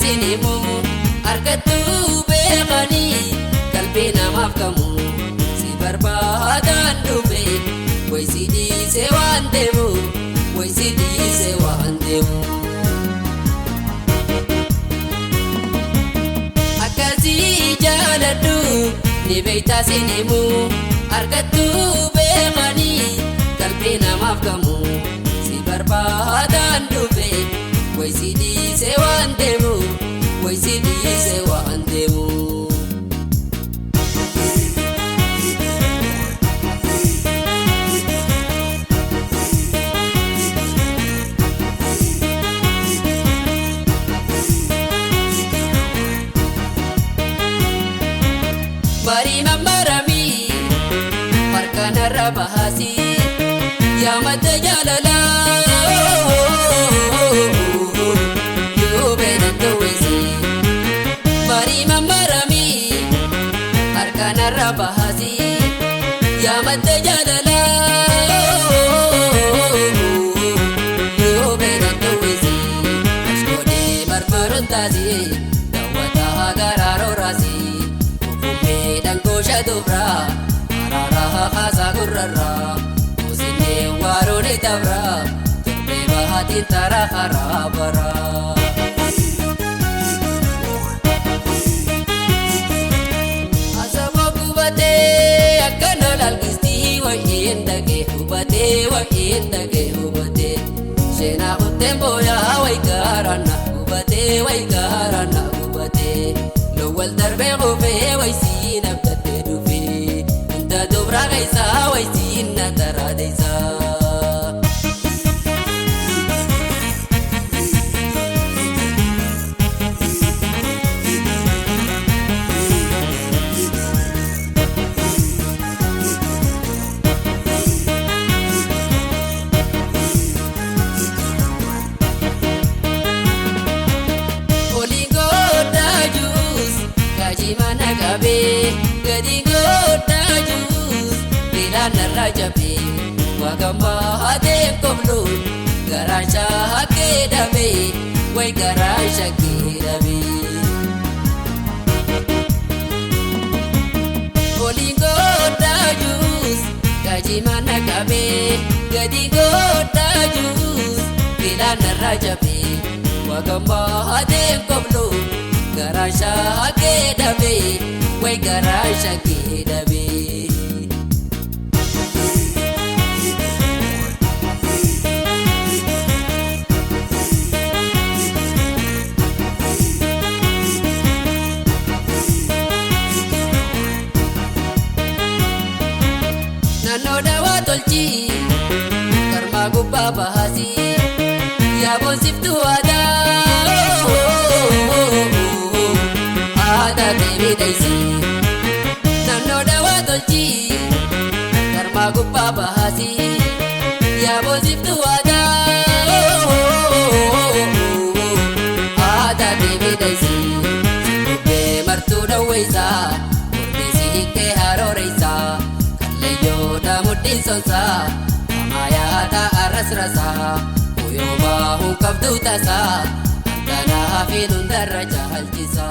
sinimu argatu beekani qalbii namaaf qabu si barbaadan dhufe way si dhiise waan deemu way si dhiise waan deemu akkasii jaaladhu ni beektaa sinimu argatu beekani qalbii namaaf qabu si barbaadan dhufe way si dhiise waan deemu way si dhiise waan deemu Mari mamarami markanarra bahasi ya mata jalala yo bedanto wesi Mari mamarami markanarra bahasi ya mata jalala yo bedanto wesi ashkodi marmaruntasi dawata gararo rasi dan kosha dobra arara khasa gurra usine warone tabra tumbe bahati tara kharabara asama kubate akana lalgisti wa indage ubate shena utembo ya waikarana ubate lowal darbe gofe waisi nabtate dufe inta dobra gaisa waisi na taradesa Mana gabe gadi goda jus bilana rajabe wagamba hade komlu garasha hake dabe way garasha ke dabe olingo da jus gaji mana gabe gadi goda jus bilana rajabe wagamba hade komlu garasha ke dabe way garasha ke dabe nano dawa tolchi karma gubba bahasi ya bonsiftu ada baby daisy nano dawa tolchi karma gubba bahasi ya boziftu ada baby daisy be martu dawaisa murdisi ke haroreisa kalleyo da mudin sonsa amaya ta arasrasa uyoma hu kabdu tasa antana finun daraja halkisa